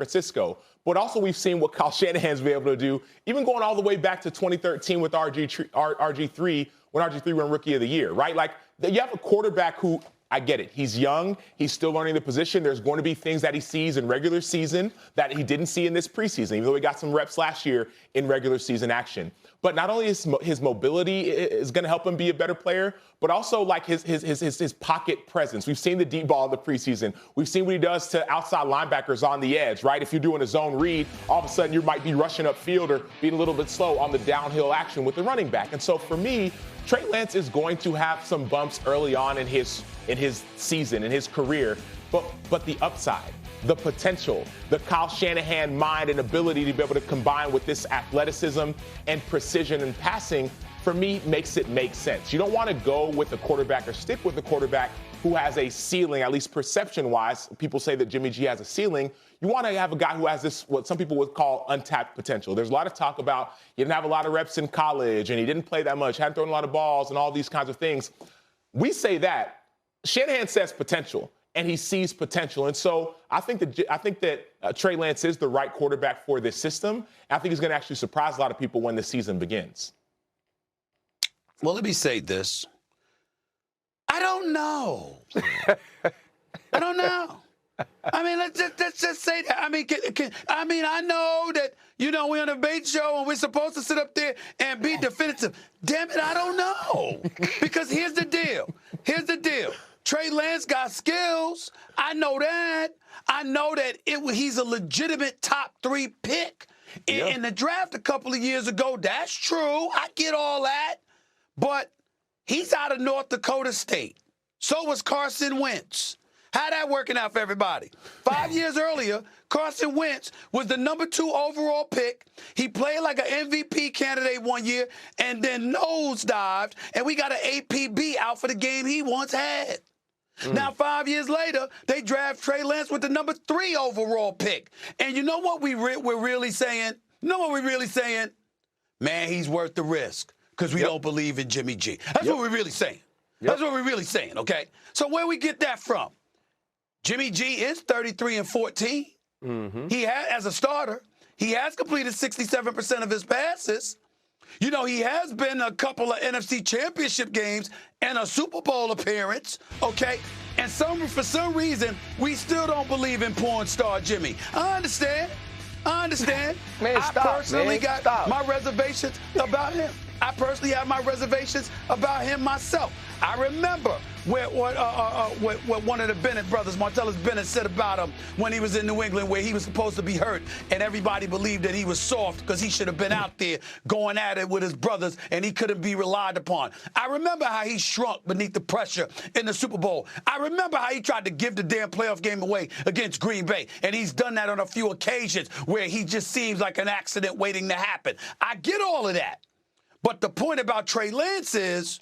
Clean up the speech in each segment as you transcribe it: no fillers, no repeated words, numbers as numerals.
Francisco. But also we've seen what Kyle Shanahan's been able to do, even going all the way back to 2013 with RG3 when RG3 won Rookie of the Year, right? Like, you have a quarterback who, I get it, he's young, he's still learning the position. There's going to be things that he sees in regular season that he didn't see in this preseason, even though he got some reps last year in regular season action. But not only is his mobility is going to help him be a better player, but also like his pocket presence. We've seen the deep ball in the preseason. We've seen what he does to outside linebackers on the edge, right? If you're doing a zone read, all of a sudden you might be rushing upfield or being a little bit slow on the downhill action with the running back. And so for me, Trey Lance is going to have some bumps early on in his season, in his career, but the upside, the potential, the Kyle Shanahan mind and ability to be able to combine with this athleticism and precision and passing, for me, makes it make sense. You don't want to go with a quarterback or stick with a quarterback who has a ceiling, at least perception-wise. People say that Jimmy G has a ceiling. You want to have a guy who has this, what some people would call untapped potential. There's a lot of talk about he didn't have a lot of reps in college and he didn't play that much, hadn't thrown a lot of balls and all these kinds of things. We say that. Shanahan says potential, and he sees potential. And so I think that Trey Lance is the right quarterback for this system. I think he's going to actually surprise a lot of people when the season begins. Well, let me say this. I don't know. I don't know. I mean, let's just say that. I mean, I know that, we're on a debate show and we're supposed to sit up there and be definitive. Damn it, I don't know. Because here's the deal. Trey Lance got skills. I know that. I know that he's a legitimate top 3 pick in the draft a couple of years ago. That's true. I get all that. But he's out of North Dakota State. So was Carson Wentz. How that working out for everybody? 5 years earlier, Carson Wentz was the number 2 overall pick. He played like an MVP candidate one year and then nosedived, and we got an APB out for the game he once had. Now, 5 years later, they draft Trey Lance with the number 3 overall pick. And you know what we're really saying? Man, he's worth the risk because we don't believe in Jimmy G. That's what we're really saying. That's what we're really saying, okay? So where we get that from? Jimmy G is 33-14. He has, as a starter, he has completed 67% of his passes. He has been a couple of NFC Championship games and a Super Bowl appearance, okay? And for some reason, we still don't believe in porn star Jimmy. I understand. Man, I personally got my reservations about him. I personally have my reservations about him myself. I remember what one of the Bennett brothers, Martellus Bennett, said about him when he was in New England, where he was supposed to be hurt, and everybody believed that he was soft because he should have been out there going at it with his brothers, and he couldn't be relied upon. I remember how he shrunk beneath the pressure in the Super Bowl. I remember how he tried to give the damn playoff game away against Green Bay, and he's done that on a few occasions where he just seems like an accident waiting to happen. I get all of that. But the point about Trey Lance is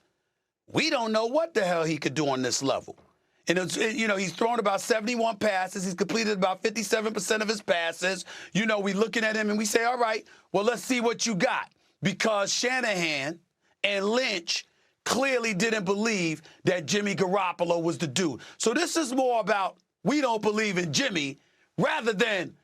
we don't know what the hell he could do on this level. And, he's thrown about 71 passes. He's completed about 57% of his passes. We looking at him and we say, all right, well, let's see what you got. Because Shanahan and Lynch clearly didn't believe that Jimmy Garoppolo was the dude. So this is more about we don't believe in Jimmy rather than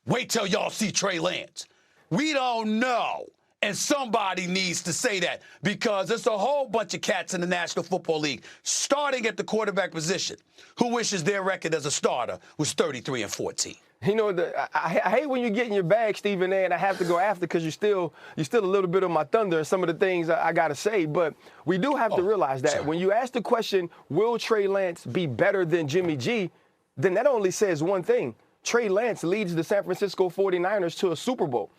wait till y'all see Trey Lance. We don't know. And somebody needs to say that because there's a whole bunch of cats in the National Football League, starting at the quarterback position, who wishes their record as a starter was 33-14. I hate when you get in your bag, Stephen A., and I have to go after because you're still a little bit of my thunder and some of the things I got to say. But we do have to realize that when you ask the question, will Trey Lance be better than Jimmy G, then that only says one thing. Trey Lance leads the San Francisco 49ers to a Super Bowl.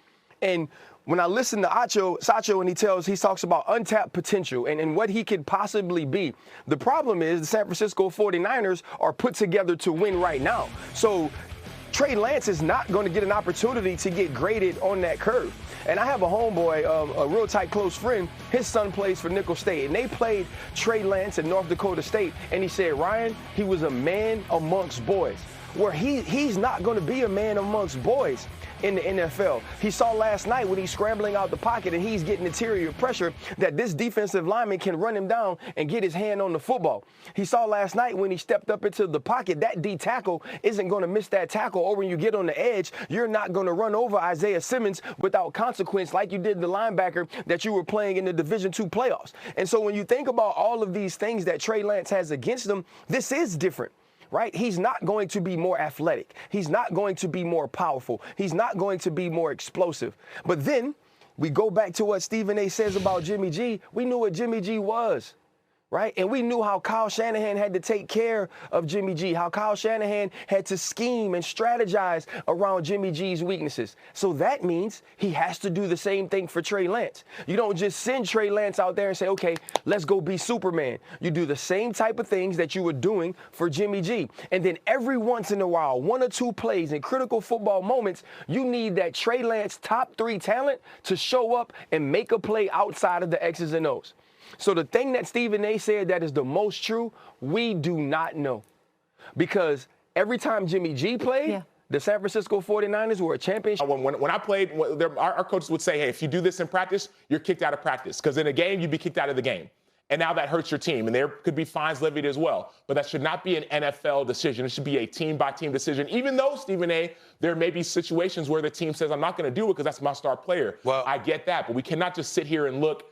And when I listen to Sacho and he talks about untapped potential and what he could possibly be, the problem is the San Francisco 49ers are put together to win right now. So Trey Lance is not going to get an opportunity to get graded on that curve. And I have a homeboy, a real tight close friend, his son plays for Nickel State, and they played Trey Lance at North Dakota State, and he said, Ryan, he was a man amongst boys. Where he's not going to be a man amongst boys. in the NFL. He saw last night when he's scrambling out the pocket and he's getting interior pressure that this defensive lineman can run him down and get his hand on the football. He saw last night when he stepped up into the pocket, that D tackle isn't going to miss that tackle, or when you get on the edge, you're not going to run over Isaiah Simmons without consequence like you did the linebacker that you were playing in the Division II playoffs. And so when you think about all of these things that Trey Lance has against him, this is different. Right? He's not going to be more athletic. He's not going to be more powerful. He's not going to be more explosive. But then we go back to what Stephen A. says about Jimmy G. We knew what Jimmy G was. Right? And we knew how Kyle Shanahan had to take care of Jimmy G, how Kyle Shanahan had to scheme and strategize around Jimmy G's weaknesses. So that means he has to do the same thing for Trey Lance. You don't just send Trey Lance out there and say, okay, let's go be Superman. You do the same type of things that you were doing for Jimmy G. And then every once in a while, 1 or 2 plays in critical football moments, you need that Trey Lance top 3 talent to show up and make a play outside of the X's and O's. So the thing that Stephen A. said that is the most true, we do not know. Because every time Jimmy G played, the San Francisco 49ers were a championship. When I played, our coaches would say, hey, if you do this in practice, you're kicked out of practice. Because in a game, you'd be kicked out of the game. And now that hurts your team. And there could be fines levied as well. But that should not be an NFL decision. It should be a team-by-team decision. Even though, Stephen A., there may be situations where the team says, I'm not going to do it because that's my star player. Well, I get that. But we cannot just sit here and look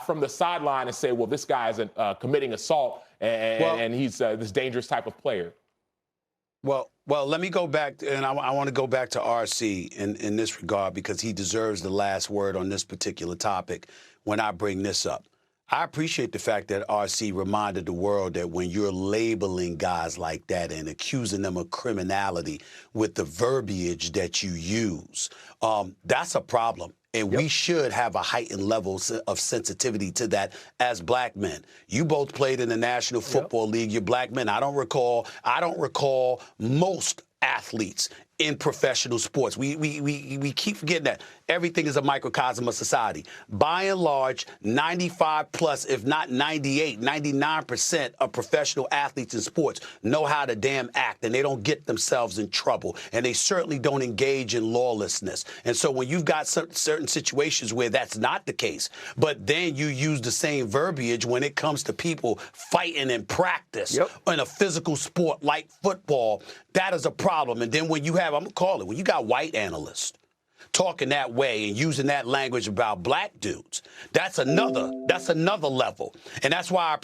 from the sideline and say, well, this guy is committing assault and he's this dangerous type of player. Well, let me go back, and I want to go back to RC in this regard because he deserves the last word on this particular topic when I bring this up. I appreciate the fact that RC reminded the world that when you're labeling guys like that and accusing them of criminality with the verbiage that you use, that's a problem. And we should have a heightened level of sensitivity to that as black men. You both played in the National Football League. You're black men. I don't recall most athletes in professional sports. We keep forgetting that. Everything is a microcosm of society. By and large, 95 plus, if not 98, 99% of professional athletes in sports know how to damn act, and they don't get themselves in trouble, and they certainly don't engage in lawlessness. And so when you've got certain situations where that's not the case, but then you use the same verbiage when it comes to people fighting in practice in a physical sport like football, that is a problem. And then when you have, I'm going to call it, when you got white analysts talking that way and using that language about black dudes, that's another level. And that's why I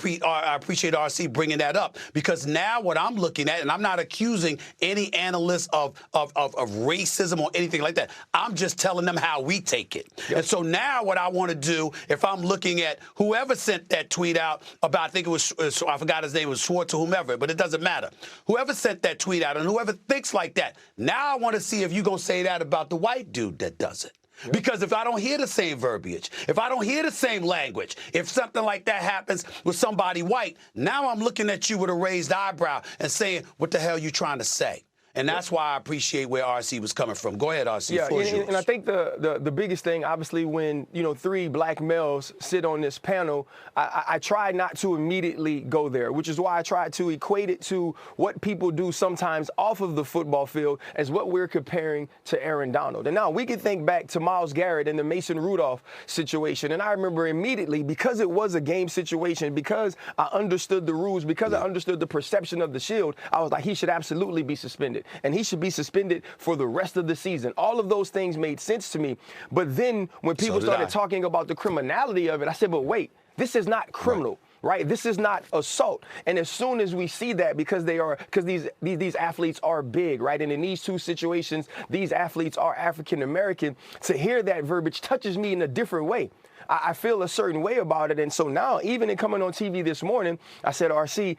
appreciate RC bringing that up, because now what I'm looking at, and I'm not accusing any analyst of racism or anything like that. I'm just telling them how we take it. And so now what I want to do, if I'm looking at whoever sent that tweet out about, I think it was, I forgot his name, it was Schwartz or whomever, but it doesn't matter. Whoever sent that tweet out and whoever thinks like that, now I want to see if you're going to say that about the white dude that does it. Because if I don't hear the same verbiage, if I don't hear the same language, if something like that happens with somebody white, now I'm looking at you with a raised eyebrow and saying, what the hell are you trying to say? And that's why I appreciate where RC was coming from. Go ahead, RC. Yeah, and I think the biggest thing, obviously, when 3 black males sit on this panel, I try not to immediately go there, which is why I try to equate it to what people do sometimes off of the football field as what we're comparing to Aaron Donald. And now we can think back to Myles Garrett and the Mason Rudolph situation. And I remember immediately, because it was a game situation, because I understood the rules, because I understood the perception of the shield, I was like, he should absolutely be suspended. And he should be suspended for the rest of the season. All of those things made sense to me. But then when people started talking about the criminality of it, I said, but wait, this is not criminal. Right? This is not assault. And as soon as we see that, because these athletes are big, right? And in these 2 situations, these athletes are African American, to hear that verbiage touches me in a different way. I feel a certain way about it. And so now, even in coming on TV this morning, I said, RC,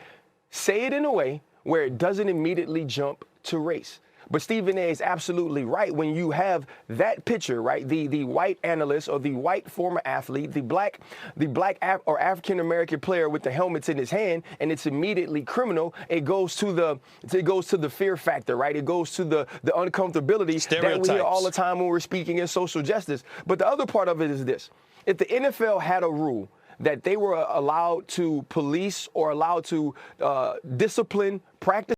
say it in a way where it doesn't immediately jump to race. But Stephen A. is absolutely right. When you have that picture, right, the white analyst or the white former athlete, the black or African American player with the helmets in his hand, and it's immediately criminal. It goes to the fear factor, right? It goes to the uncomfortability that we hear all the time when we're speaking in social justice. But the other part of it is this: if the NFL had a rule that they were allowed to police or allowed to discipline practice